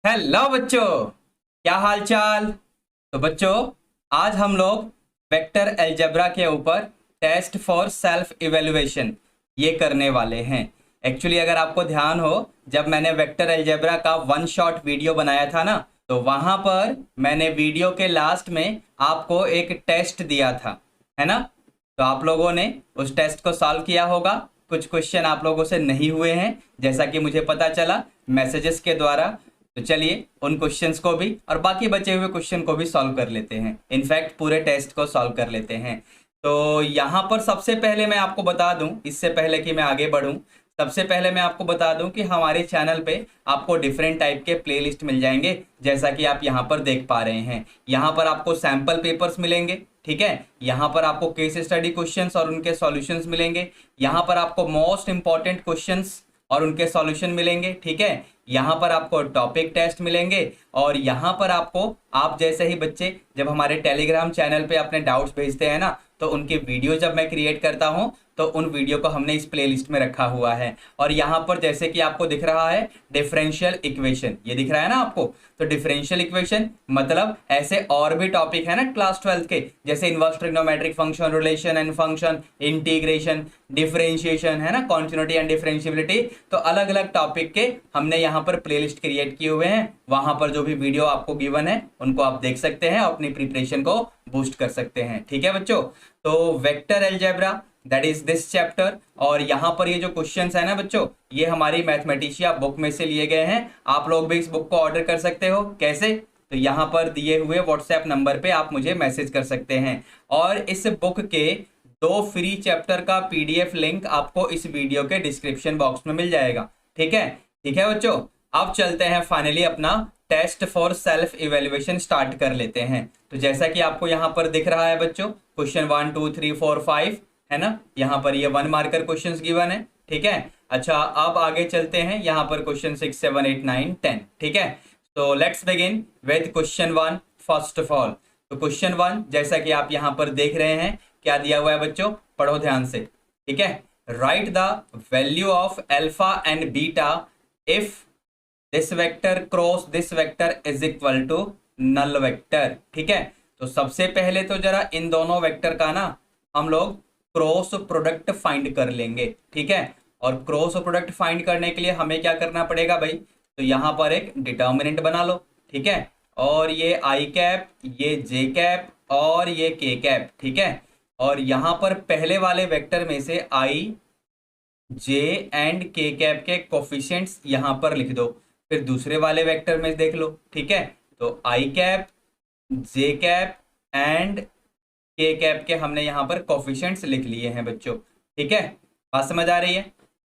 Hello बच्चों, क्या हाल चाल। तो बच्चों, आज हम लोग वेक्टर अलजेब्रा के ऊपर टेस्ट फॉर सेल्फ इवेलुएशन ये करने वाले हैं। एक्चुअली अगर आपको ध्यान हो, जब मैंने वेक्टर अलजेब्रा का वन शॉट वीडियो बनाया था ना, तो वहां पर मैंने वीडियो के लास्ट में आपको एक टेस्ट दिया था, है ना। तो आप लोगों ने उस टेस्ट को सॉल्व किया होगा। कुछ क्वेश्चन आप लोगों से नहीं हुए हैं, जैसा कि मुझे पता चला मैसेजेस के द्वारा। तो चलिए उन क्वेश्चंस को भी और बाकी बचे हुए क्वेश्चन को भी सॉल्व कर लेते हैं, इनफैक्ट पूरे टेस्ट को सॉल्व कर लेते हैं। तो यहाँ पर सबसे पहले मैं आपको बता दूं, इससे पहले कि मैं आगे बढ़ूं, सबसे पहले मैं आपको बता दूं कि हमारे चैनल पे आपको डिफरेंट टाइप के प्लेलिस्ट मिल जाएंगे, जैसा कि आप यहाँ पर देख पा रहे हैं। यहाँ पर आपको सैंपल पेपर्स मिलेंगे, ठीक है। यहाँ पर आपको केस स्टडी क्वेश्चंस और उनके सॉल्यूशंस मिलेंगे। यहाँ पर आपको मोस्ट इंपॉर्टेंट क्वेश्चंस और उनके सॉल्यूशन मिलेंगे, ठीक है। यहाँ पर आपको टॉपिक टेस्ट मिलेंगे और यहाँ पर आपको, आप जैसे ही बच्चे जब हमारे टेलीग्राम चैनल पे अपने डाउट्स भेजते हैं ना, तो उनके वीडियो जब मैं क्रिएट करता हूँ तो उन वीडियो को हमने इस प्लेलिस्ट में रखा हुआ है। और यहाँ पर जैसे कि आपको दिख रहा है डिफरेंशियल इक्वेशन, ये दिख रहा है ना आपको। तो डिफरेंशियल इक्वेशन मतलब ऐसे और भी टॉपिक है ना क्लास 12 के, जैसे inverse trigonometric function, relation and function, integration, differentiation, है ना, कॉन्टिन्यूटी एंड डिफरेंशियबिलिटी। तो अलग अलग टॉपिक के हमने यहाँ पर प्लेलिस्ट क्रिएट किए हुए हैं। वहां पर जो भी वीडियो आपको गिवन है उनको आप देख सकते हैं, अपनी प्रिपरेशन को बूस्ट कर सकते हैं, ठीक है बच्चों। तो vector algebra, that is this chapter. और यहाँ पर ये जो क्वेश्चंस है ना बच्चों, ये हमारी मैथमेटिशिया बुक में से लिए गए हैं। आप लोग भी इस बुक को ऑर्डर कर सकते हो। कैसे? तो यहाँ पर दिए हुए व्हाट्सएप नंबर पे आप मुझे मैसेज कर सकते हैं। और इस बुक के 2 फ्री चैप्टर का पीडीएफ लिंक आपको इस वीडियो के डिस्क्रिप्शन बॉक्स में मिल जाएगा, ठीक है। ठीक है बच्चों, अब चलते हैं फाइनली अपना test for self evaluation start कर लेते हैं। तो जैसा कि आपको यहाँ पर दिख रहा है बच्चों, क्वेश्चन 1 2 3 4 5 है ना, यहाँ पर ये 1 मार्कर क्वेश्चंस गिवन है, ठीक है। अच्छा, अब आगे चलते हैं, यहाँ पर क्वेश्चन 6 7 8 9 10, ठीक है। तो let's begin with question 1 first of all. तो क्वेश्चन 1 जैसा कि आप यहाँ पर देख रहे हैं, क्या दिया हुआ है बच्चों, पढ़ो ध्यान से, ठीक है। Write the value of alpha and beta if this vector cross this vector is equal to null vector, ठीक है। तो सबसे पहले तो जरा इन दोनों वेक्टर का ना हम लोग क्रॉस प्रोडक्ट फाइंड कर लेंगे, ठीक है। और क्रॉस प्रोडक्ट फाइंड करने के लिए हमें क्या करना पड़ेगा भाई, तो यहाँ पर एक डिटर्मिनेंट बना लो, ठीक है। और ये आई कैप, ये जे कैप और ये के कैप, ठीक है। और यहाँ पर पहले वाले वेक्टर में से आई, जे एंड के कैप के कोफिशिएंट्स यहाँ पर लिख दो। फिर दूसरे वाले वेक्टर में देख लो, ठीक है। तो आई cap, j cap and k cap के हमने यहाँ पर कोफिशिएंट्स लिख लिए हैं बच्चों, ठीक है। बात समझ आ रही है?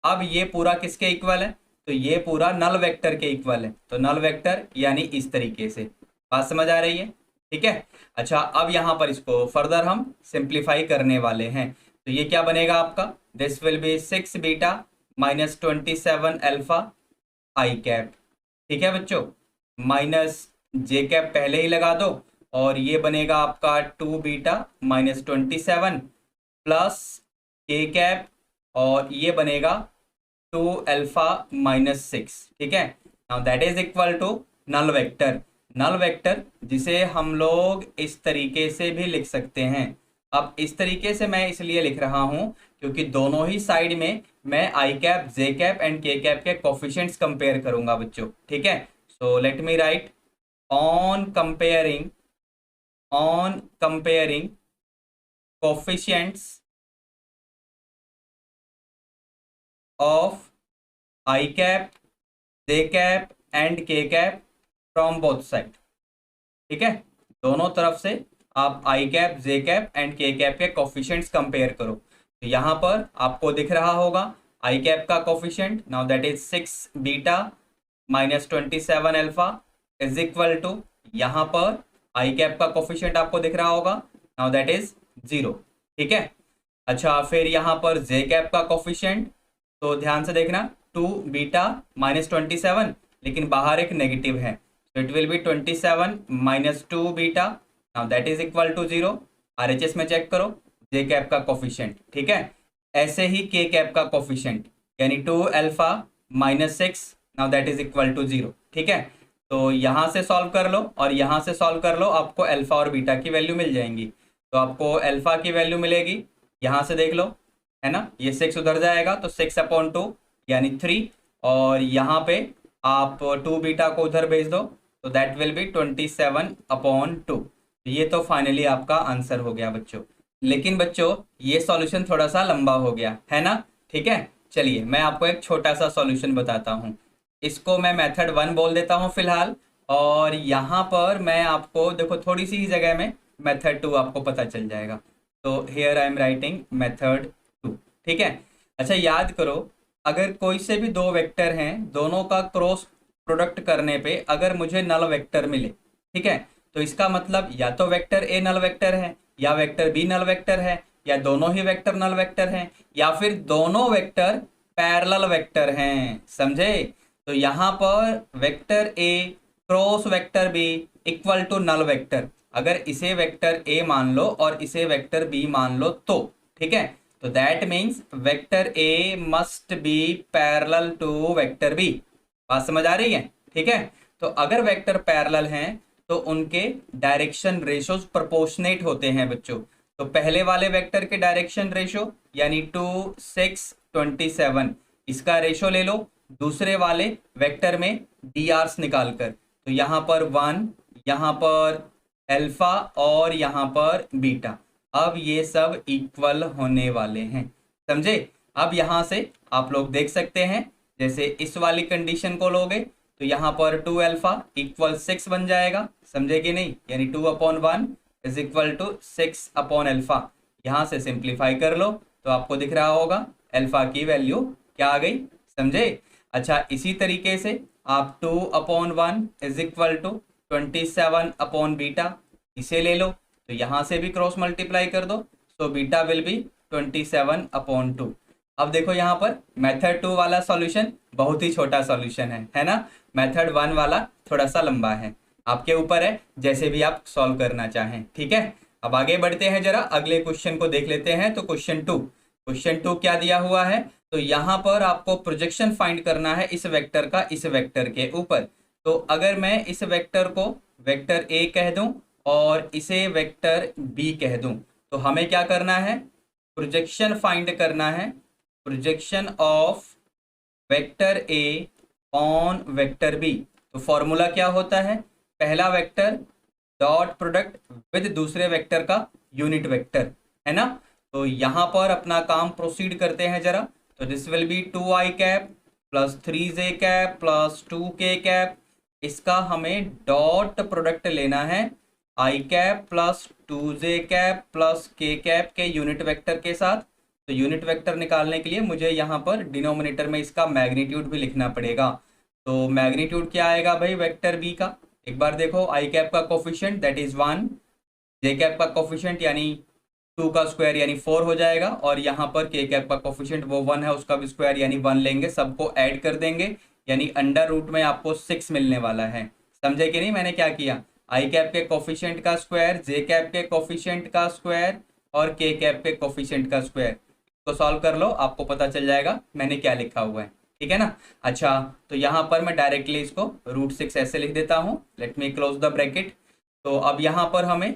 अब ये पूरा किसके इक्वल है, तो ये पूरा नल वेक्टर के इक्वल है। तो नल वेक्टर यानी इस तरीके से, बात समझ आ रही है, ठीक है। अच्छा, अब यहाँ पर इसको फर्दर हम सिंप्लीफाई करने वाले हैं। तो ये क्या बनेगा आपका, this will B 6 beta minus 27 alpha I cap, ठीक है बच्चों। माइनस जे कैप पहले ही लगा दो, और ये बनेगा आपका 2 beta minus 27 plus K cap, और ये बनेगा 2 अल्फा माइनस 6, ठीक है। Now that is equal to null vector. Null vector जिसे हम लोग इस तरीके से भी लिख सकते हैं। अब इस तरीके से मैं इसलिए लिख रहा हूं क्योंकि दोनों ही साइड में मैं आई cap, j cap and k cap के कोफिशिएंट्स कंपेयर करूंगा बच्चों, ठीक है। सो let me right on comparing coefficients of i cap, j cap and k cap from both side, ठीक है। दोनों तरफ से आप आई cap, j cap and k cap के कोफिशिएंट्स कंपेयर करो। तो यहाँ पर आपको दिख रहा होगा आई कैप का coefficient, now that is 6 beta minus 27 alpha is equal to, यहाँ पर आई कैप का कोफिशिएंट आपको दिख रहा होगा, नाउ दैट इज 0, ठीक है। अच्छा, फिर यहाँ पर जे कैप का कोफिशिएंट, तो ध्यान से देखना 2 बीटा माइनस 27, लेकिन बाहर एक नेगेटिव है, तो it will be 27 minus 2 beta, now that is equal to 0। RHS में चेक करो जे कैप का कोफिशिएंट, ठीक है। ऐसे ही के कैप का कोफिशिएंट यानी 2 alpha minus 6, now that is equal to 0, ठीक है। तो यहाँ से सॉल्व कर लो और यहाँ से सॉल्व कर लो, आपको अल्फा और बीटा की वैल्यू मिल जाएंगी। तो आपको अल्फा की वैल्यू मिलेगी, यहाँ से देख लो, है ना, ये 6 उधर जाएगा तो 6/2 यानी 3, और यहाँ पे आप 2 बीटा को उधर भेज दो तो दैट विल बी 27/2। ये तो फाइनली आपका आंसर हो गया बच्चों। लेकिन बच्चों ये सॉल्यूशन थोड़ा सा लंबा हो गया है ना, ठीक है। चलिए मैं आपको एक छोटा सा सॉल्यूशन बताता हूँ, इसको मैं मेथड 1 बोल देता हूँ फिलहाल, और यहाँ पर मैं आपको देखो थोड़ी सी ही जगह में मेथड 2 आपको पता चल जाएगा। तो here I am writing method 2, ठीक है। अच्छा याद करो, अगर कोई से भी दो वेक्टर हैं, दोनों का क्रॉस प्रोडक्ट करने पे अगर मुझे नल वेक्टर मिले, ठीक है, तो इसका मतलब या तो वेक्टर ए नल वेक्टर है, या वेक्टर बी नल वेक्टर है, या दोनों ही वेक्टर नल वेक्टर हैं, या फिर दोनों वेक्टर पैरेलल वेक्टर हैं, समझे। तो यहाँ पर vector A cross vector B equal to null vector, अगर इसे वेक्टर ए मान लो और इसे वेक्टर बी मान लो तो, ठीक है, तो that means vector A must be parallel to vector B. बात समझ आ रही है, ठीक है। तो अगर वेक्टर पैरेलल हैं तो उनके डायरेक्शन रेशोज प्रोपोर्शनेट होते हैं बच्चों। तो पहले वाले वेक्टर के डायरेक्शन रेशो यानी 2 6 27, इसका रेशो ले लो दूसरे वाले वेक्टर में डी आर्स निकाल कर, तो यहाँ पर 1, यहाँ पर अल्फा और यहाँ पर बीटा, अब ये सब इक्वल होने वाले हैं, समझे। अब यहाँ से आप लोग देख सकते हैं, जैसे इस वाली कंडीशन को लोगे तो यहाँ पर 2 अल्फा इक्वल 6 बन जाएगा, समझे कि नहीं, यानी 2/1 इज इक्वल टू 6/अल्फा। यहाँ से सिंप्लीफाई कर लो तो आपको दिख रहा होगा अल्फा की वैल्यू क्या आ गई, समझे। अच्छा इसी तरीके से आप 2/1 इज इक्वल टू 27 बीटा, इसे ले लो तो यहाँ से भी क्रॉस मल्टीप्लाई कर दो, सो बीटा विल बी 27/2। अब देखो यहाँ पर मेथड 2 वाला सॉल्यूशन बहुत ही छोटा सॉल्यूशन है ना, मेथड 1 वाला थोड़ा सा लंबा है, आपके ऊपर है जैसे भी आप सॉल्व करना चाहें, ठीक है। अब आगे बढ़ते हैं, जरा अगले क्वेश्चन को देख लेते हैं। तो क्वेश्चन 2 क्या दिया हुआ है, तो यहाँ पर आपको प्रोजेक्शन फाइंड करना है इस वेक्टर का इस वेक्टर के ऊपर। तो अगर मैं इस वेक्टर को वेक्टर ए कह दूं और इसे वेक्टर बी कह दूं, तो हमें क्या करना है, प्रोजेक्शन फाइंड करना है, projection of vector A on vector B. तो फॉर्मूला क्या होता है, पहला वेक्टर डॉट प्रोडक्ट विद दूसरे वेक्टर का यूनिट वेक्टर, है ना। तो यहाँ पर अपना काम प्रोसीड करते हैं जरा। तो this will B 2i cap plus 3j cap plus 2k cap, इसका हमें डॉट प्रोडक्ट लेना है i cap plus 2j cap plus k cap के यूनिट वेक्टर के साथ। तो यूनिट वेक्टर निकालने के लिए मुझे यहाँ पर डिनोमिनेटर में इसका मैग्नीट्यूड भी लिखना पड़ेगा। तो मैग्नीट्यूड क्या आएगा भाई वेक्टर बी का, एक बार देखो, i कैप का coefficient that is 1, j cap का कोफिशिएंट यानी 2 का स्क्वायर यानी 4 हो जाएगा, और यहाँ पर k कैप का कोफिशिएंट वो 1 है, उसका भी स्क्वायर यानी 1 लेंगे, सबको ऐड कर देंगे, यानी अंडर रूट में आपको 6 मिलने वाला है, समझे कि नहीं मैंने क्या किया, i कैप के कोफिशिएंट का स्क्वायर, j कैप के कोफिशिएंट का स्क्वायर और k कैप के कोफिशिएंट का स्क्वायर, तो सॉल्व कर लो, आपको पता चल जाएगा मैंने क्या लिखा हुआ है, ठीक है ना। अच्छा तो यहाँ पर मैं डायरेक्टली इसको √6 ऐसे लिख देता हूँ, let me close the bracket. तो अब यहाँ पर हमें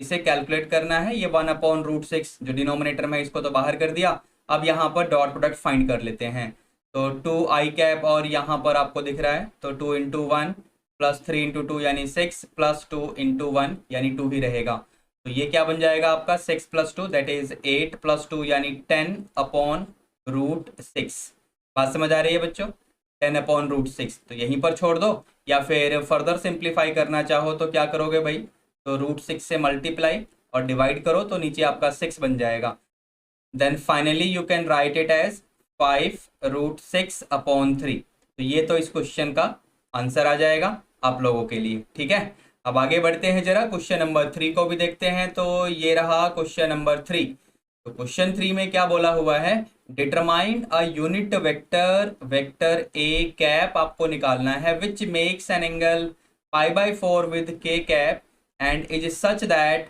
इसे कैलकुलेट करना है, ये 1/√6 जो डिनोमिनेटर में इसको तो बाहर कर दिया। अब यहाँ पर डॉट प्रोडक्ट फाइंड कर लेते हैं। तो 2i कैप और यहाँ पर आपको दिख रहा है तो 2 × 1 प्लस 3 × 2 यानी 6 प्लस 2 × 1 यानी 2 ही रहेगा। तो ये क्या बन जाएगा आपका 6 + 2 दैट इज 8 + 2 यानी 10/√6। बात समझ आ रही है बच्चों, 10/√6। तो यहीं पर छोड़ दो, या फिर फर्दर सिंप्लीफाई करना चाहो तो क्या करोगे भाई, तो √6 से मल्टीप्लाई और डिवाइड करो तो नीचे आपका 6 बन जाएगा। Then finally you can write it as 5√6/3। तो ये तो इस क्वेश्चन का आंसर आ जाएगा आप लोगों के लिए, ठीक है। अब आगे बढ़ते हैं, जरा क्वेश्चन नंबर 3 को भी देखते हैं। तो ये रहा क्वेश्चन नंबर 3। तो क्वेश्चन 3 में क्या बोला हुआ है, determine a unit vector vector A cap आपको निकालना है which makes an angle π/4 with k cap and is such that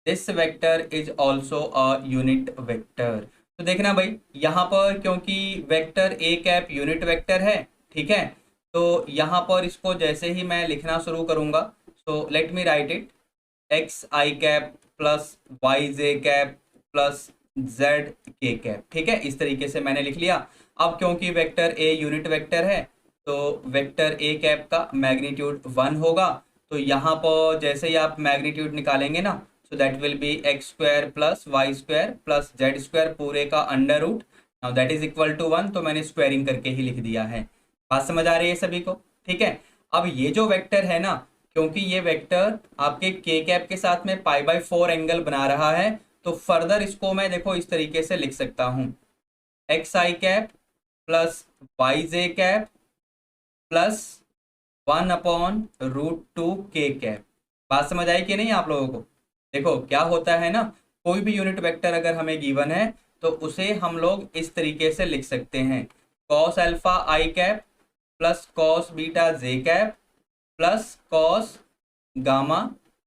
this vector is also a unit vector. तो देखना भाई यहाँ पर क्योंकि vector A cap unit vector है, ठीक है, तो यहाँ पर इसको जैसे ही मैं लिखना शुरू करूँगा, so let me write it, X I cap plus Y J cap plus Z K cap. ठीक है, इस तरीके से मैंने लिख लिया। अब क्योंकि वेक्टर ए यूनिट वेक्टर है, तो वेक्टर ए कैप का मैग्नीट्यूड 1 होगा। तो यहाँ पर जैसे ही आप मैग्नीट्यूड निकालेंगे ना, so that will be X square plus Y square plus Z square पूरे का under root, now that is equal to 1। तो मैंने स्क्वायरिंग करके ही लिख दिया है। बात समझ आ रही है सभी को? ठीक है, अब ये जो वेक्टर है ना, क्योंकि ये वेक्टर आपके के कैप के साथ में पाई बाय 4 एंगल बना रहा है, तो फर्दर इसको मैं देखो इस तरीके से लिख सकता हूँ, x I cap plus Y J cap plus 1/√2 के कैप। बात समझ आई कि नहीं आप लोगों को? देखो क्या होता है ना, कोई भी यूनिट वेक्टर अगर हमें गिवन है तो उसे हम लोग इस तरीके से लिख सकते हैं, कॉस अल्फा आई कैप प्लस कॉस बीटा जे कैप प्लस कॉस गामा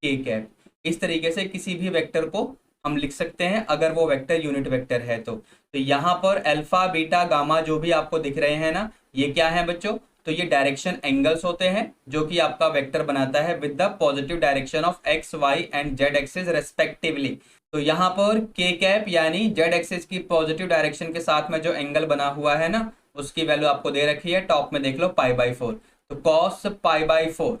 के कैप। इस तरीके से किसी भी वेक्टर को हम लिख सकते हैं अगर वो वेक्टर यूनिट वेक्टर है तो यहाँ पर अल्फा बीटा गामा जो भी आपको दिख रहे हैं ना, ये क्या है बच्चों? तो ये डायरेक्शन एंगल्स होते हैं जो कि आपका वेक्टर बनाता है with the positive direction of X Y and Z axis respectively. तो यहाँ पर के कैप यानी जेड एक्सिस की पॉजिटिव डायरेक्शन के साथ में जो एंगल बना हुआ है ना, उसकी वैल्यू आपको दे रखी है, टॉप में देख लो पाई बाई 4। तो कॉस पाई बाई 4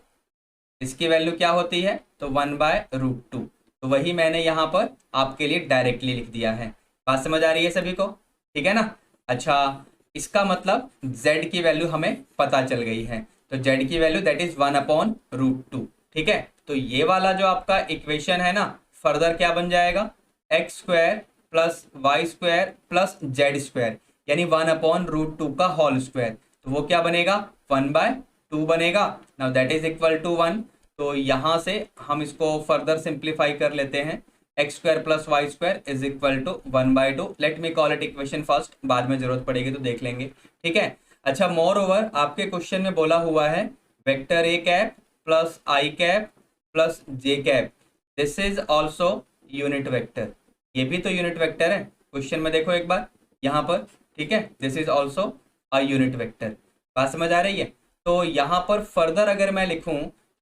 इसकी वैल्यू क्या होती है? तो 1/√2। तो वही मैंने यहाँ पर आपके लिए डायरेक्टली लिख दिया है। बात समझ आ रही है सभी को? ठीक है ना? अच्छा, इसका मतलब z की वैल्यू हमें पता चल गई है। तो z की वैल्यू दैट इज 1/√2। ठीक है, तो ये वाला जो आपका इक्वेशन है ना, फर्दर क्या बन जाएगा? X square plus Y square plus Z square यानी 1/√2 का होल स्क्वायर। तो वो क्या बनेगा? 1/2 बनेगा। Now that is equal to 1। तो यहाँ से हम इसको फर्दर सिंप्लीफाई कर लेते हैं, x square plus Y square is equal to 1/2। Let me call it equation first, बाद में जरूरत पड़ेगी तो देख लेंगे। ठीक है, अच्छा, मोर ओवर आपके क्वेश्चन में बोला हुआ है vector A cap plus I cap plus J cap, this is also unit vector. ये भी तो यूनिट वेक्टर है, क्वेश्चन में देखो एक बार यहाँ पर। ठीक है, this is also a unit vector. बात समझ आ रही है? तो यहाँ पर फर्दर अगर मैं लिखूं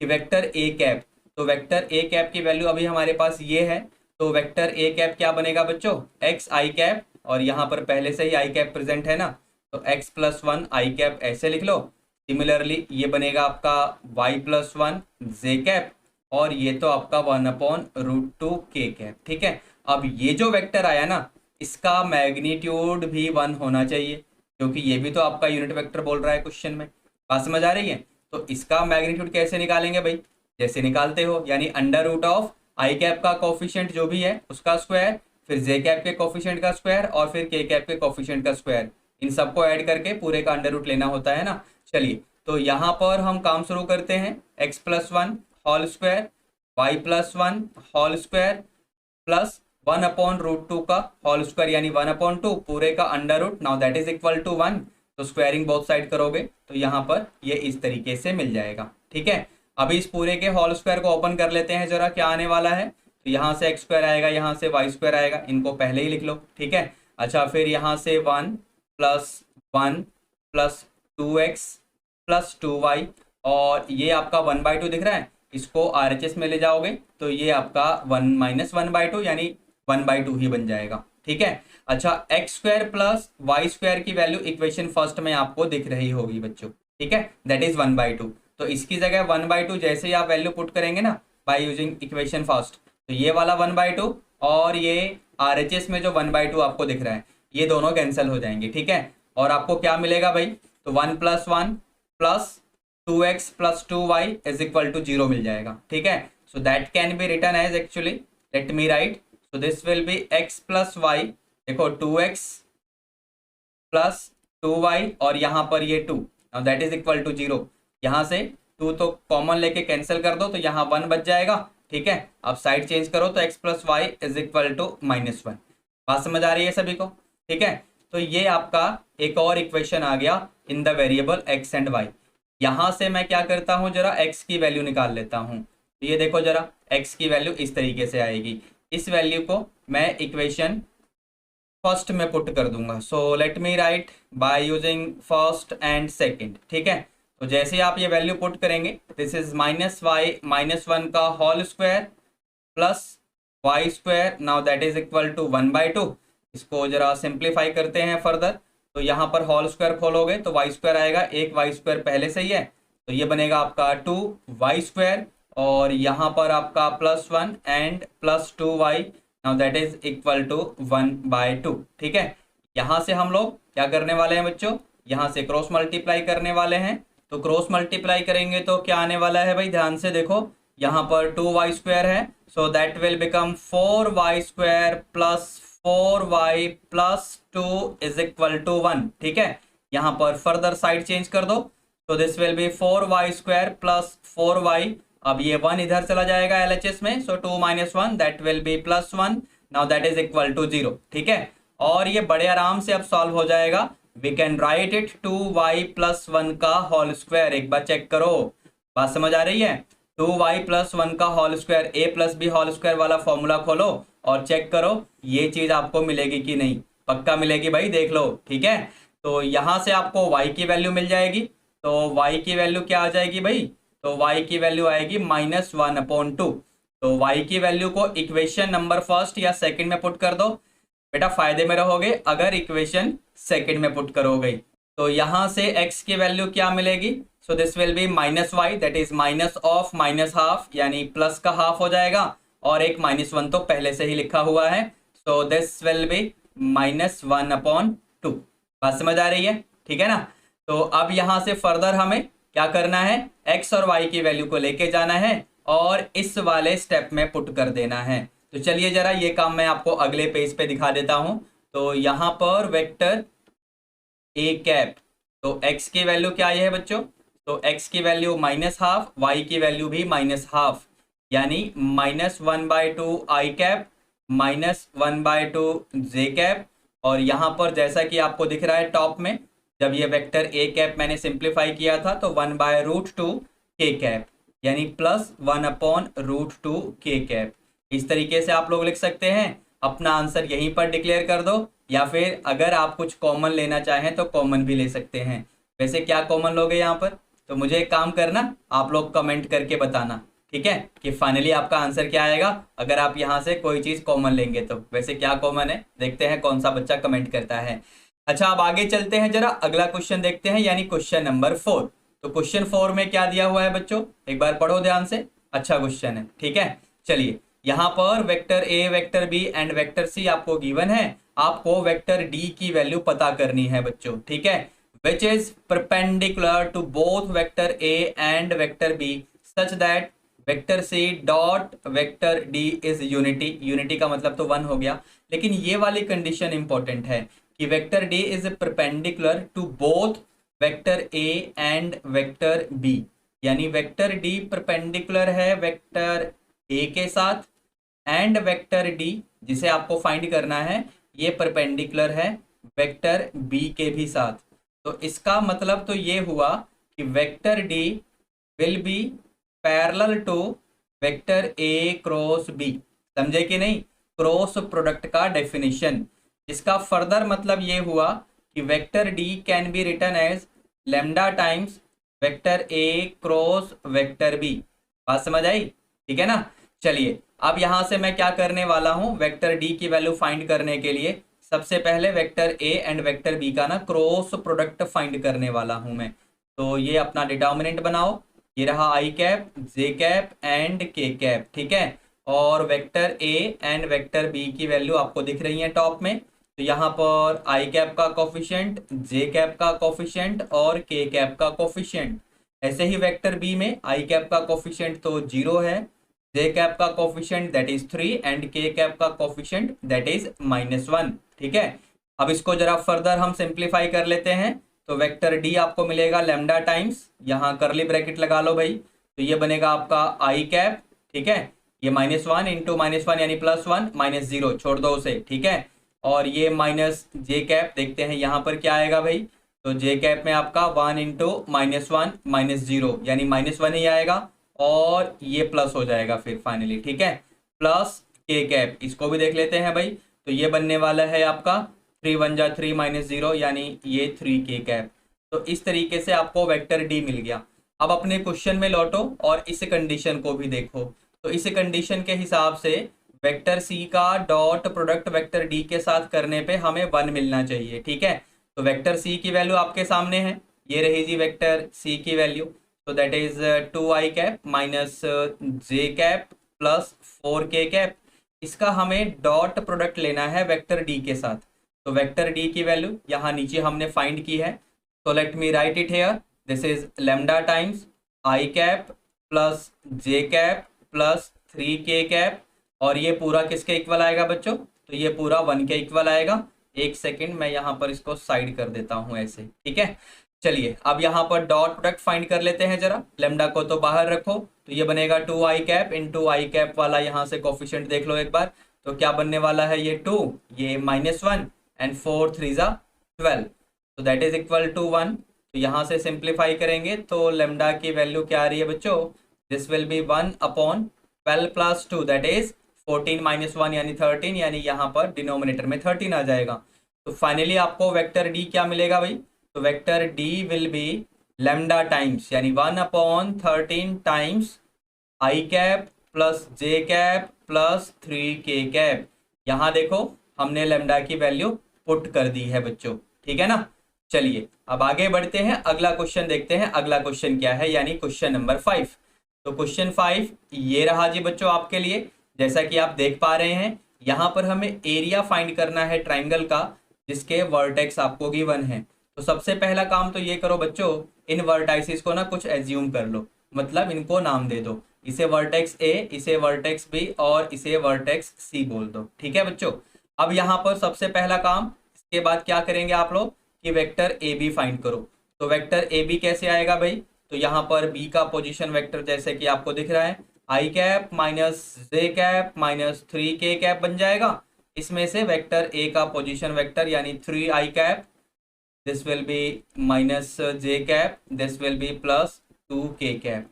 कि वेक्टर ए कैप, तो वेक्टर ए कैप की वैल्यू अभी हमारे पास ये है। तो वेक्टर ए कैप क्या बनेगा बच्चों? एक्स आई कैप, और यहाँ पर पहले से ही आई कैप प्रेजेंट है ना, तो एक्स प्लस 1 आई कैप ऐसे लिख लो। सिमिलरली ये बनेगा आपका वाई प्लस 1 जे कैप, और ये तो आपका 1/√2 के कैप। ठीक है, अब ये जो वेक्टर आया ना, इसका मैग्नीट्यूड भी 1 होना चाहिए, क्योंकि ये भी तो आपका यूनिट वेक्टर बोल रहा है क्वेश्चन में। बात समझ आ रही है? तो इसका मैग्नीट्यूड कैसे निकालेंगे भाई? जैसे निकालते हो, यानी under root of i cap का कोफिशिएंट जो भी है उसका स्क्वायर, फिर जे कैप के कोफिशिएंट का स्क्वायर, और फिर के कैप के कोफिशिएंट का स्क्वायर। इन सबको ऐड करके पूरे का अंडर रूट लेना होता है ना। चलिए, तो यहाँ पर हम काम शुरू करते हैं। X plus 1 whole square, y plus 1 whole square plus 1/√2 का होल स्क्वायर यानी 1/2 पूरे का under root. Now that is equal to 1। तो स्क्वायरिंग बोथ साइड करोगे तो यहाँ पर ये इस तरीके से मिल जाएगा। ठीक है, अभी इस पूरे के होल स्क्वायर को ओपन कर लेते हैं जरा, क्या आने वाला है? तो यहाँ से एक्स स्क्वायर आएगा, यहाँ से वाई स्क्वायर आएगा, इनको पहले ही लिख लो। ठीक है, अच्छा, फिर यहाँ से 1 + 1 + 2x + 2y, और ये आपका 1/2 दिख रहा है, इसको RHS में ले जाओगे तो ये आपका 1 - 1/2 यानी 1/2 ही बन जाएगा। ठीक है, अच्छा, x square plus Y square की वैल्यू इक्वेशन फर्स्ट में आपको दिख रही होगी बच्चों। ठीक है, दैट इज 1/2। तो इसकी जगह 1/2 जैसे ही आप वैल्यू पुट करेंगे ना बाय यूजिंग इक्वेशन फर्स्ट, तो ये वाला 1/2 और ये RHS में जो 1/2 आपको दिख रहा है, ये दोनों कैंसिल हो जाएंगे। ठीक है, और आपको क्या मिलेगा भाई? तो 1 + 1 + 2x + 2y is equal to 0 मिल जाएगा। ठीक है, so that can be written as, actually let me write, so this will be x + y, देखो 2x + 2y, और यहाँ पर ये 2, now that is equal to 0। यहाँ से 2 तो कॉमन लेके कैंसिल कर दो तो यहाँ 1 बच जाएगा। ठीक है, अब साइड चेंज करो तो x + y is equal to -1। बात समझ आ रही है सभी को? ठीक है, तो ये आपका एक और इक्वेशन आ गया in the variable x and y। यहाँ से मैं क्या करता हूँ, जरा x की वैल्यू निकाल लेता हूँ। तो ये देखो जरा, x की वैल्यू इस तरीके से आएगी। इस वैल्यू को मैं इक्वेशन फर्स्ट में पुट कर दूंगा। So let me write by using first and second. ठीक है, तो जैसे ही आप ये वैल्यू पुट करेंगे, दिस इज -y-1 का whole square plus Y square, now that is equal to 1/2। इसको जरा सिंप्लीफाई करते हैं फर्दर। तो यहाँ पर होल स्क्वायर खोलोगे तो वाई स्क्वायर आएगा, एक वाई स्क्वायर पहले से ही है, तो ये बनेगा आपका 2y स्क्वायर, और यहाँ पर आपका +1 and +2y, now that is equal to 1/2। ठीक है, यहाँ से हम लोग क्या करने वाले हैं बच्चों, यहाँ से क्रॉस मल्टीप्लाई करने वाले हैं। तो क्रॉस मल्टीप्लाई करेंगे तो क्या आने वाला है भाई, ध्यान से देखो, यहाँ पर 2y स्क्वायर है, so that will become 4y square plus 4y plus 2 is equal to 1। ठीक है, यहाँ पर फर्दर साइड चेंज कर दो, तो this will be 4y square plus 4y, अब ये 1 इधर चला जाएगा LHS में, so 2 - 1 that will be +1, now that is equal to 0। ठीक है, और ये बड़े आराम से अब सॉल्व हो जाएगा। We can write it 2y + 1 का होल स्क्वायर। एक बार चेक करो, बात समझ आ रही है। 2y + 1 का whole square, a + b whole square वाला फॉर्मूला खोलो और चेक करो ये चीज आपको मिलेगी कि नहीं। पक्का मिलेगी भाई, देख लो। ठीक है, तो यहां से आपको y की वैल्यू मिल जाएगी। तो y की वैल्यू क्या आ जाएगी भाई, तो y की वैल्यू आएगी -1/2। तो y की वैल्यू को इक्वेशन नंबर फर्स्ट या सेकंड में पुट कर दो। बेटा फायदे में रहोगे अगर इक्वेशन सेकंड में पुट करोगे। तो यहां से x की वैल्यू क्या मिलेगी, सो this will B -y, that is minus of -half, यानी प्लस का हाफ हो जाएगा, और एक -1 तो पहले से ही लिखा हुआ है, सो दिस विल बी -1/2। बात समझ आ रही है, ठीक है ना। तो अब यहां से फर्दर हमें क्या करना है, x और y की वैल्यू को लेके जाना है और इस वाले स्टेप में पुट कर देना है। तो चलिए जरा ये काम मैं आपको अगले पेज पे दिखा देता हूं। तो यहां पर वेक्टर a कैप, तो x की वैल्यू क्या है बच्चों, तो x की वैल्यू -हाफ, y की वैल्यू भी -हाफ, यानी -1/2 i कैप -1/2 j कैप। और यहाँ पर जैसा कि आपको दिख रहा है टॉप में, जब ये वेक्टर a कैप मैंने सिंप्लीफाई किया था तो 1/√2 k कैप, यानी +1/√2 k कैप। इस तरीके से आप लोग लिख सकते हैं। अपना आंसर यहीं पर डिक्लेयर कर दो, या फिर अगर आप कुछ कॉमन लेना चाहें तो कॉमन भी ले सकते हैं। वैसे क्या कॉमन लोगे यहाँ पर, तो मुझे एक काम करना, आप लोग कमेंट करके बताना, ठीक है, कि फाइनली आपका आंसर क्या आएगा अगर आप यहाँ से कोई चीज कॉमन लेंगे तो। वैसे क्या कॉमन है, देखते हैं कौन सा बच्चा कमेंट करता है। अच्छा, अब आगे चलते हैं, जरा अगला क्वेश्चन देखते हैं, यानी क्वेश्चन नंबर 4। तो क्वेश्चन 4 में क्या दिया हुआ है बच्चों, एक बार पढ़ो ध्यान से, अच्छा क्वेश्चन है। ठीक है, चलिए यहाँ पर vector a, vector b and vector c आपको गिवन है। आपको वेक्टर डी की वैल्यू पता करनी है बच्चों। ठीक है, which is perpendicular to both vector a and vector b such that vector c dot vector d is unity. Unity का मतलब तो 1 हो गया, लेकिन ये वाली कंडीशन इंपॉर्टेंट है कि vector d is perpendicular to both vector a and vector b, यानी वेक्टर डी परपेंडिकुलर है वेक्टर ए के साथ, एंड वेक्टर डी जिसे आपको फाइंड करना है ये परपेंडिकुलर है वेक्टर बी के भी साथ। तो इसका मतलब तो ये हुआ कि vector d will be parallel to vector A cross b. समझे कि नहीं, क्रॉस प्रोडक्ट का डेफिनेशन। इसका फर्दर मतलब ये हुआ कि vector d can be written as lambda times vector A cross vector B. बात समझ आई, ठीक है ना। चलिए अब यहां से मैं क्या करने वाला हूं, वेक्टर डी की वैल्यू फाइंड करने के लिए सबसे पहले vector a and vector b का ना क्रॉस प्रोडक्ट फाइंड करने वाला हूं मैं। तो ये अपना डिटर्मिनेंट बनाओ, ये रहा i cap, j cap and k cap. ठीक है, और vector a and vector b की वैल्यू आपको दिख रही है टॉप में। तो यहाँ पर आई कैप का कोफिशिएंट, जे कैप का कोफिशिएंट और के कैप का कोफिशिएंट। ऐसे ही वेक्टर बी में आई कैप का कोफिशिएंट तो 0 है, जे कैप का coefficient that is 3 and k cap का कोफिशिएंट दैट इज -1। ठीक है, अब इसको जरा फर्दर हम सिंप्लीफाई कर लेते हैं। तो वेक्टर डी आपको मिलेगा लैम्डा टाइम्स, यहाँ करली ब्रैकेट लगा लो भाई, तो ये बनेगा आपका आई कैप। ठीक है, ये -1 इंटू -1 यानी +1 -0 छोड़ दो उसे। ठीक है, और ये माइनस जे कैप, देखते हैं यहाँ पर क्या आएगा भाई। तो जे कैप में आपका 1 इंटू -1 -0 यानी -1 ही आएगा, और ये प्लस हो जाएगा फिर फाइनली। ठीक है, प्लस के कैप, इसको भी देख लेते हैं भाई। तो ये बनने वाला है आपका 3 × 1 = 3 -0 यानी ये 3 के कैप। तो इस तरीके से आपको वेक्टर डी मिल गया। अब अपने क्वेश्चन में लौटो और इस कंडीशन को भी देखो। तो इस कंडीशन के हिसाब से वेक्टर सी का डॉट प्रोडक्ट वेक्टर डी के साथ करने पे हमें 1 मिलना चाहिए, ठीक है। तो वेक्टर सी की वैल्यू आपके सामने है, ये रही जी वेक्टर सी की वैल्यू। तो that is 2i cap minus J cap plus 4k cap. इसका हमें डॉट प्रोडक्ट लेना है वेक्टर डी के साथ। तो वेक्टर डी की वैल्यू यहाँ नीचे हमने फाइंड की है। तो late me write it here, this is lambda times I cap plus J cap plus 3k cap. और ये पूरा किसके इक्वल आएगा बच्चों? तो ये पूरा 1 के इक्वल आएगा। एक सेकेंड, मैं यहाँ पर इसको साइड कर देता हूँ ऐसे, ठीक है। चलिए अब यहाँ पर डॉट प्रोडक्ट फाइंड कर लेते हैं जरा। लेमडा को तो बाहर रखो, तो ये बनेगा 2i कैप इंटू आई कैप वाला, यहाँ से कोफिशिएंट देख लो एक बार। तो क्या बनने वाला है? ये 2, ये -1 एंड 4 3 ज़ा 12, तो दैट इज इक्वल टू 1। तो यहाँ से सिंप्लीफाई करेंगे तो लेमडा की वैल्यू क्या आ रही है बच्चों? This will B 1/12 plus 2 that is 14 - 1 यानी 13, यानी यहाँ पर डिनोमिनेटर में 13 आ जाएगा। तो फाइनली आपको वेक्टर डी क्या मिलेगा भाई? तो vector d will B lambda times यानी 1/13 times I cap plus J cap plus 3k cap. यहाँ देखो हमने लेमडा की वैल्यू पुट कर दी है बच्चों, ठीक है ना। चलिए अब आगे बढ़ते हैं, अगला क्वेश्चन देखते हैं। अगला क्वेश्चन क्या है, यानी क्वेश्चन नंबर 5। तो क्वेश्चन 5 ये रहा जी बच्चों आपके लिए। जैसा कि आप देख पा रहे हैं यहाँ पर हमें एरिया फाइंड करना है ट्राइंगल का, जिसके वर्टेक्स आपको गिवन है। तो सबसे पहला काम तो ये करो बच्चों, इन वर्टाइसिस को ना कुछ एज्यूम कर लो, मतलब इनको नाम दे दो। इसे वर्टेक्स ए, इसे वर्टेक्स बी और इसे वर्टेक्स सी बोल दो, ठीक है बच्चों। अब यहाँ पर सबसे पहला काम, इसके बाद क्या करेंगे आप लोग कि वेक्टर ए बी फाइंड करो। तो वेक्टर ए बी कैसे आएगा भाई? तो यहाँ पर बी का पोजीशन वेक्टर जैसे कि आपको दिख रहा है, आई कैप माइनस जे कैप माइनस 3k कैप बन जाएगा। इसमें से वेक्टर ए का पोजीशन वेक्टर यानी 3i cap, this will B minus J cap, this will B plus 2k cap.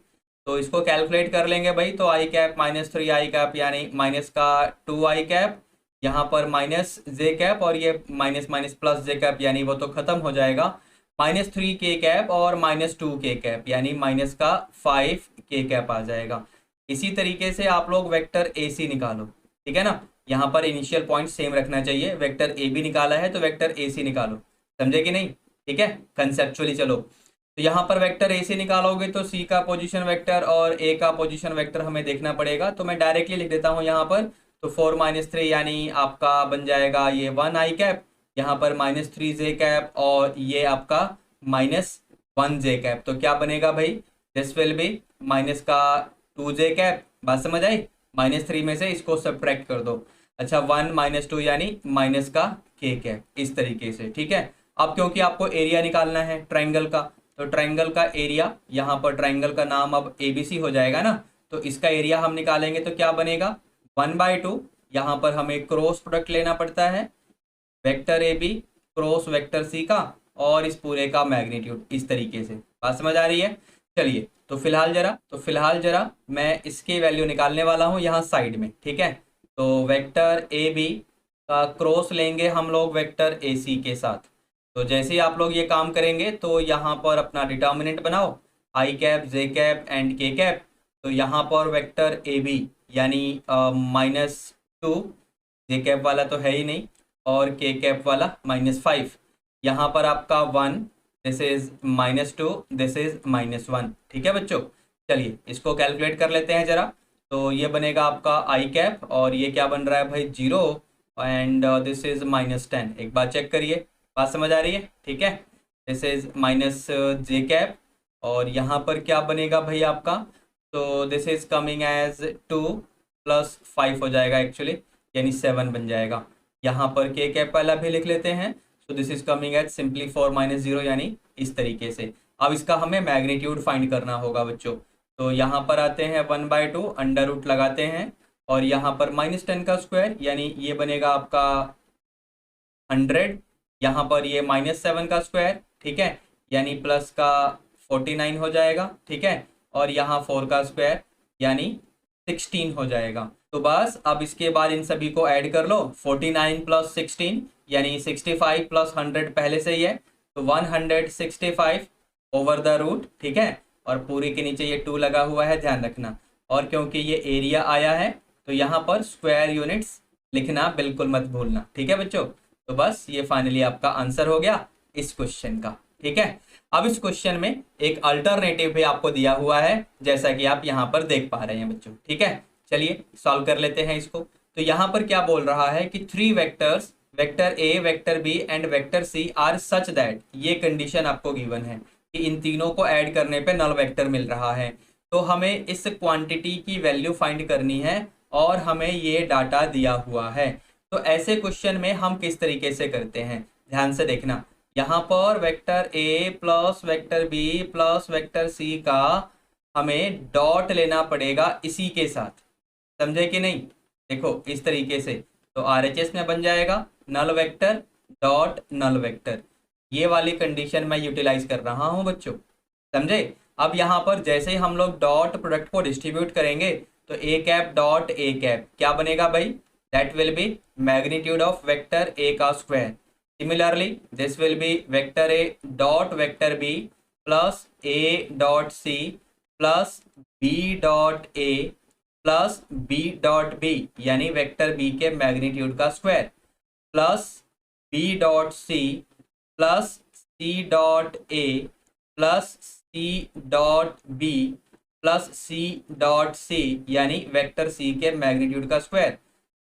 तो इसको कैलकुलेट कर लेंगे भाई। तो आई कैप माइनस 3i कैप यानी माइनस का 2i कैप, यहाँ पर माइनस जे कैप और ये माइनस माइनस प्लस जे कैप यानी वो तो खत्म हो जाएगा, माइनस 3k कैप और माइनस 2k कैप यानी माइनस का 5k कैप आ जाएगा। इसी तरीके से आप लोग वेक्टर ए सी निकालो, ठीक है ना। यहाँ पर इनिशियल पॉइंट सेम रखना चाहिए। वेक्टर ए बी निकाला है तो वेक्टर ए सी निकालो, समझे कि नहीं? ठीक है, कंसेप्चुअली चलो। तो यहाँ पर वेक्टर ए सी निकालोगे तो सी का पोजीशन वेक्टर और ए का पोजीशन वेक्टर हमें देखना पड़ेगा। तो मैं डायरेक्टली लिख देता हूँ यहाँ पर। तो 4 - 3 यानी आपका बन जाएगा ये 1i कैप, यहाँ पर -3j कैप और ये आपका -1j कैप। तो क्या बनेगा भाई? दिस विल बी माइनस का 2j कैप। बात समझ आई? -3 में से इसको सब्ट्रैक्ट कर दो। अच्छा 1 - 2 यानी माइनस का k कैप, इस तरीके से, ठीक है। अब क्योंकि आपको एरिया निकालना है ट्राइंगल का, तो ट्राइंगल का एरिया, यहाँ पर ट्राइंगल का नाम अब ABC हो जाएगा ना। तो इसका एरिया हम निकालेंगे तो क्या बनेगा? 1/2। यहाँ पर हमें क्रॉस प्रोडक्ट लेना पड़ता है, vector a b cross vector c का और इस पूरे का मैग्नीट्यूड, इस तरीके से। बात समझ आ रही है? चलिए तो फिलहाल जरा मैं इसकी वैल्यू निकालने वाला हूँ यहाँ साइड में, ठीक है। तो वेक्टर ए बी का क्रॉस लेंगे हम लोग वेक्टर ए सी के साथ। तो जैसे ही आप लोग ये काम करेंगे तो यहाँ पर अपना डिटर्मिनेंट बनाओ, आई cap j cap and k cap. तो यहाँ पर वेक्टर ए बी यानी -2, जे कैप वाला तो है ही नहीं, और के कैप वाला -5। यहाँ पर आपका 1, दिस इज -2, दिस इज -1, ठीक है बच्चों। चलिए इसको कैलकुलेट कर लेते हैं जरा। तो ये बनेगा आपका आई कैप और ये क्या बन रहा है भाई? 0 एंड दिस इज -10। एक बार चेक करिए, बात समझ आ रही है? ठीक है, दिस इज -j कैप और यहाँ पर क्या बनेगा भाई आपका? तो दिस इज कमिंग एज 2 + 5 हो जाएगा एक्चुअली, यानी 7 बन जाएगा। यहाँ पर के कैप वाला भी लिख लेते हैं। So this is coming as simply 4 - 0 यानी इस तरीके से। अब इसका हमें मैग्नीट्यूड फाइंड करना होगा बच्चों। तो यहाँ पर आते हैं 1/2, अंडर रूट लगाते हैं और यहाँ पर -10 का स्क्वायर यानी ये बनेगा आपका 100। यहाँ पर ये -7 का स्क्वायर, ठीक है, यानी प्लस का 49 हो जाएगा, ठीक है। और यहाँ 4 का स्क्वायर यानी 16 हो जाएगा। तो बस अब इसके बाद इन सभी को ऐड कर लो। 49 + 16 यानी 65 + 100 पहले से ही है, तो 165 ओवर द रूट, ठीक है, और पूरी के नीचे ये 2 लगा हुआ है, ध्यान रखना। और क्योंकि ये एरिया आया है तो यहाँ पर स्क्वायर यूनिट्स लिखना बिल्कुल मत भूलना, ठीक है बच्चों। तो बस ये फाइनली आपका आंसर हो गया इस क्वेश्चन का, ठीक है। अब इस क्वेश्चन में एक अल्टरनेटिव भी आपको दिया हुआ है, जैसा कि आप यहाँ पर देख पा रहे हैं बच्चों, ठीक है। चलिए सॉल्व कर लेते हैं इसको। तो यहाँ पर क्या बोल रहा है कि 3 vectors, vector a, vector b and vector c are such that, ये कंडीशन आपको गिवन है कि इन तीनों को ऐड करने पे नल वेक्टर मिल रहा है। तो हमें इस क्वांटिटी की वैल्यू फाइंड करनी है और हमें ये डाटा दिया हुआ है। तो ऐसे क्वेश्चन में हम किस तरीके से करते हैं, ध्यान से देखना। यहाँ पर vector a plus vector B plus vector c का हमें डॉट लेना पड़ेगा इसी के साथ, समझे कि नहीं। देखो इस तरीके से, तो आरएचएस में बन जाएगा null vector dot null vector. ये वाली कंडीशन मैं यूटिलाइज कर रहा हूं बच्चों, समझे। अब यहाँ पर जैसे ही हम लोग डॉट प्रोडक्ट को डिस्ट्रीब्यूट करेंगे तो A cap dot A cap क्या बनेगा भाई, that will be magnitude of vector A का square. Similarly this will be vector A dot vector B plus A dot C plus B dot A plus B dot B, यानी vector B के magnitude का square, plus B dot C plus C dot A plus C dot B plus C dot C, यानी vector C के magnitude का square.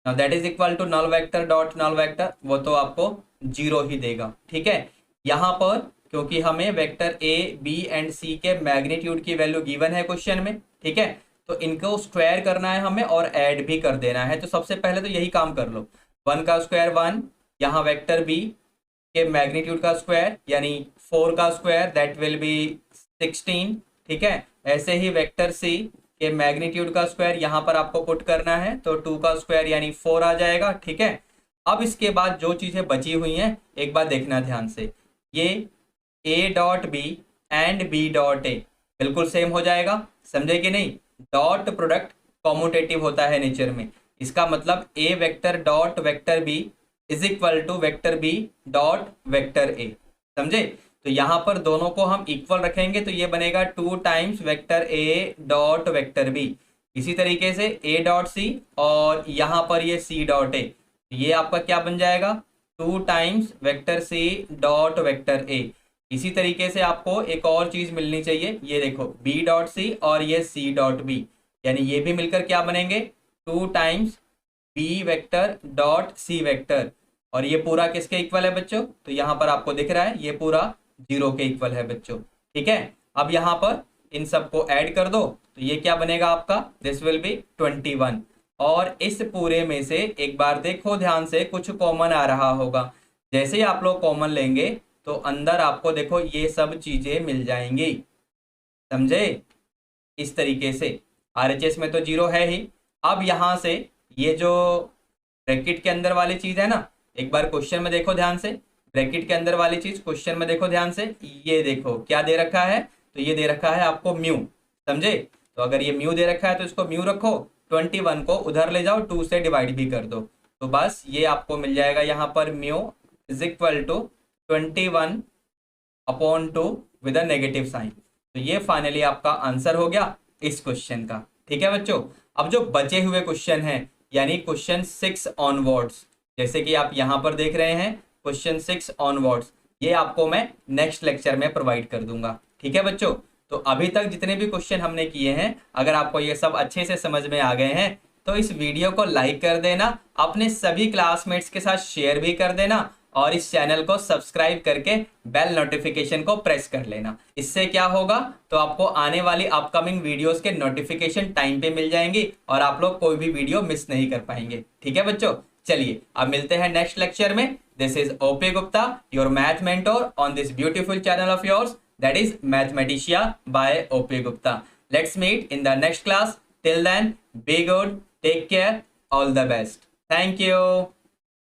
Now that is equal to null vector dot null vector, वो तो आपको 0 ही देगा, ठीक है। यहाँ पर क्योंकि हमें वेक्टर ए बी एंड सी के मैग्नीट्यूड की वैल्यू गिवन है क्वेश्चन में, ठीक है, तो इनको स्क्वायर करना है हमें और ऐड भी कर देना है। तो सबसे पहले तो यही काम कर लो, 1 का स्क्वायर 1, यहाँ वेक्टर बी के मैग्नीट्यूड का स्क्वायर यानी 4 का स्क्वायर, दैट विल बी 16, ठीक है। ऐसे ही वेक्टर सी के मैग्नीट्यूड का स्क्वायर यहाँ पर आपको पुट करना है, तो 2 का स्क्वायर यानी 4 आ जाएगा, ठीक है। अब इसके बाद जो चीजें बची हुई हैं एक बार देखना ध्यान से, ये a dot b and b dot a बिल्कुल सेम हो जाएगा, समझे कि नहीं। डॉट प्रोडक्ट कॉम्यूटेटिव होता है नेचर में, इसका मतलब A vector dot vector B is equal to vector B dot vector A, समझे। तो यहाँ पर दोनों को हम इक्वल रखेंगे तो ये बनेगा 2 टाइम्स वेक्टर ए डॉट वेक्टर बी। इसी तरीके से ए डॉट सी और यहाँ पर ये सी डॉट ए, ये आपका क्या बन जाएगा 2 times vector c dot vector a. इसी तरीके से आपको एक और चीज मिलनी चाहिए, ये देखो बी डॉट सी और ये सी डॉट बी, यानी ये भी मिलकर क्या बनेंगे 2 times b vector dot c vector. और ये पूरा किसके इक्वल है बच्चों, तो यहाँ पर आपको दिख रहा है ये पूरा 0 के इक्वल है बच्चों, ठीक है। अब यहाँ पर इन सबको ऐड कर दो तो ये क्या बनेगा आपका, दिस विल बी 21। और इस पूरे में से एक बार देखो ध्यान से, कुछ कॉमन आ रहा होगा। जैसे ही आप लोग कॉमन लेंगे तो अंदर आपको देखो ये सब चीजें मिल जाएंगी, समझे। इस तरीके से आरएचएस में तो 0 है ही। अब यहाँ से ये जो ब्रैकेट के अंदर वाली चीज है ना, एक बार क्वेश्चन में देखो ध्यान से, ब्रैकेट के अंदर वाली चीज क्वेश्चन में देखो ध्यान से, ये देखो क्या दे रखा है, तो ये दे रखा है आपको म्यू, समझे। तो अगर ये म्यू दे रखा है तो इसको म्यू रखो, 21 को उधर ले जाओ, 2 से डिवाइड भी कर दो, तो बस ये आपको मिल जाएगा यहाँ पर mu is equal to 21 upon 2 with a negative sign. तो ये फाइनली आपका आंसर हो गया इस क्वेश्चन का, ठीक है बच्चों। अब जो बचे हुए क्वेश्चन हैं यानी क्वेश्चन 6 ऑनवर्ड्स, जैसे कि आप यहाँ पर देख रहे हैं क्वेश्चन 6 ऑनवर्ड्स, ये आपको मैं नेक्स्ट लेक्चर में प्रोवाइड कर दूंगा, ठीक है बच्चों। तो अभी तक जितने भी क्वेश्चन हमने किए हैं, अगर आपको ये सब अच्छे से समझ में आ गए हैं तो इस वीडियो को लाइक कर देना, अपने सभी क्लासमेट्स के साथ शेयर भी कर देना और इस चैनल को सब्सक्राइब करके बेल नोटिफिकेशन को प्रेस कर लेना। इससे क्या होगा, तो आपको आने वाली अपकमिंग वीडियोस के नोटिफिकेशन टाइम पे मिल जाएंगी और आप लोग कोई भी वीडियो मिस नहीं कर पाएंगे, ठीक है बच्चों। चलिए अब मिलते हैं नेक्स्ट लेक्चर में। This is OP Gupta, your math mentor on this beautiful channel of yours, that is Mathematica by OP Gupta. Let's meet in the next class. Till then, be good, take care, all the best. Thank you.